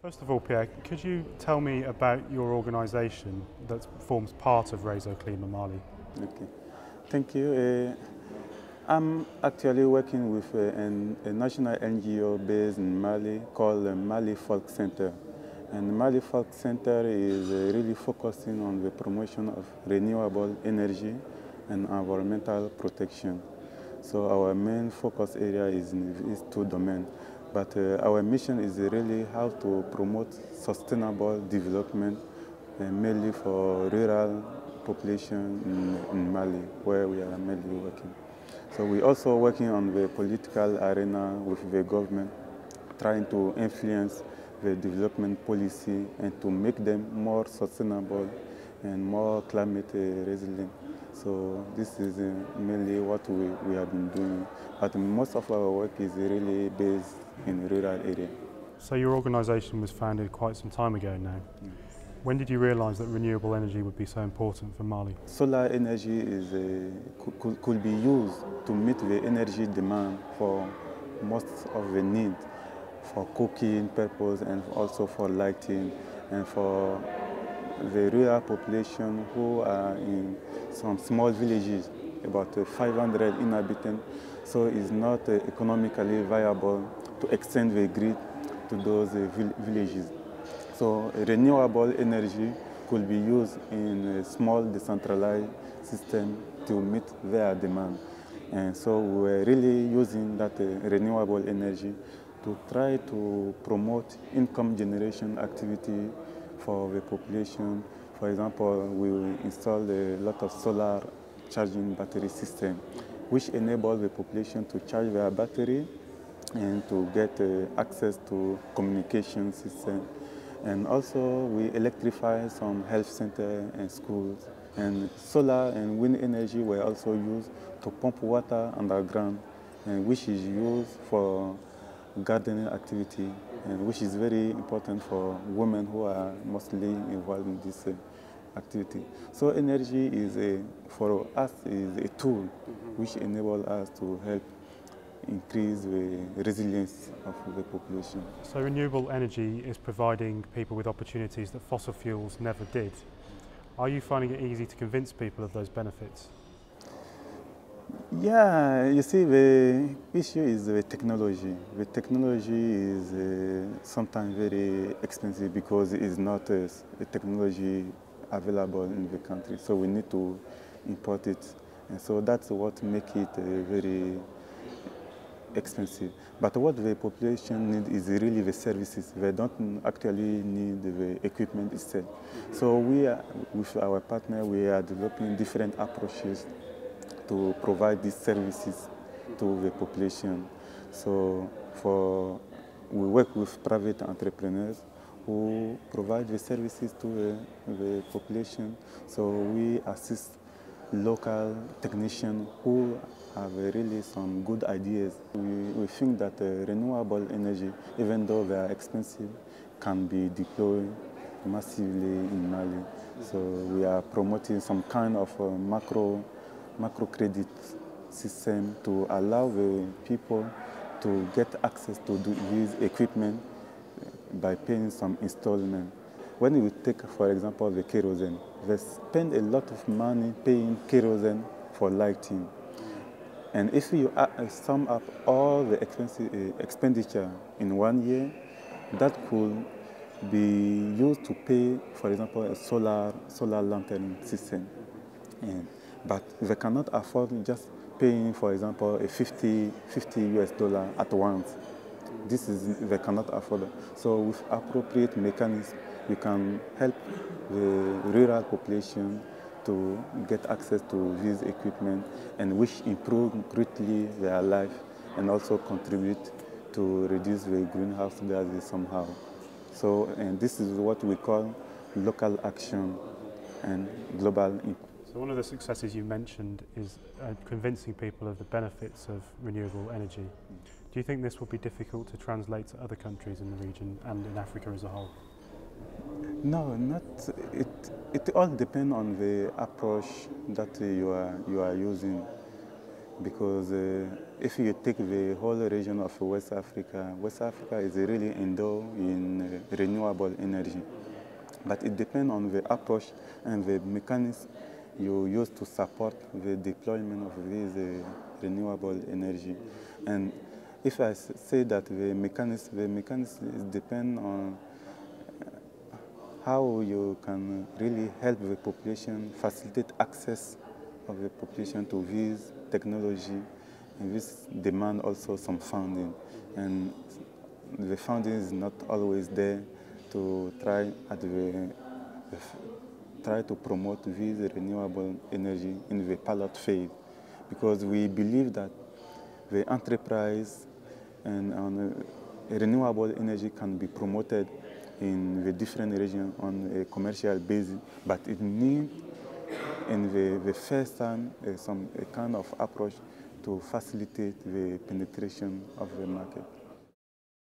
First of all, Pierre, could you tell me about your organisation that forms part of RESOU Klima Mali? Okay, thank you. I'm actually working with a national NGO based in Mali called the Malifolke Centre. And the Malifolke Centre is really focusing on the promotion of renewable energy and environmental protection. So our main focus area is in these two domains. But our mission is really how to promote sustainable development, mainly for rural population in Mali, where we are mainly working. So we're also working on the political arena with the government, trying to influence the development policy and to make them more sustainable and more climate resilient. So this is mainly what we have been doing. But most of our work is really based in rural area. So your organisation was founded quite some time ago now. Yes. When did you realise that renewable energy would be so important for Mali? Solar energy could be used to meet the energy demand for most of the need, for cooking purpose and also for lighting, and for the rural population who are in some small villages, about 500 inhabitants, so it's not economically viable to extend the grid to those villages. So renewable energy could be used in a small decentralized system to meet their demand. And so we're really using that renewable energy to try to promote income generation activity for the population. For example, we installed a lot of solar charging battery system, which enable the population to charge their battery and to get access to communication system. And also we electrify some health centers and schools. And solar and wind energy were also used to pump water underground, and which is used for gardening activity, and which is very important for women who are mostly involved in this activity. So energy is for us is a tool which enables us to help increase the resilience of the population. So renewable energy is providing people with opportunities that fossil fuels never did. Are you finding it easy to convince people of those benefits? Yeah, you see, the issue is the technology. The technology is sometimes very expensive because it is not a technology available in the country. So we need to import it. And so that's what makes it very expensive. But what the population needs is really the services. They don't actually need the equipment itself. So we are, with our partner, we are developing different approaches to provide these services to the population. So we work with private entrepreneurs who provide the services to the population. So we assist local technicians who have really some good ideas. We think that renewable energy, even though they are expensive, can be deployed massively in Mali. So we are promoting some kind of microcredit system to allow the people to get access to these equipment by paying some installment. When we take, for example, the kerosene, they spend a lot of money paying kerosene for lighting. And if you sum up all the expenditure in 1 year, that could be used to pay, for example, a solar lantern system. But they cannot afford just paying, for example, a $50 US at once. They cannot afford it. So with appropriate mechanisms, we can help the rural population to get access to this equipment, and which improve greatly their life and also contribute to reduce the greenhouse gases somehow. So, and this is what we call local action and global impact. So one of the successes you mentioned is convincing people of the benefits of renewable energy. Do you think this will be difficult to translate to other countries in the region and in Africa as a whole? No, not. It all depends on the approach that you are using. Because if you take the whole region of West Africa is really endowed in renewable energy. But it depends on the approach and the mechanism you use to support the deployment of this renewable energy. And if I say that the mechanism depends on how you can really help the population, facilitate access of the population to this technology, and this demand also some funding. And the funding is not always there to try to promote this renewable energy in the pilot phase, because we believe that the enterprise and renewable energy can be promoted in the different regions on a commercial basis, but it needs in the first time a kind of approach to facilitate the penetration of the market.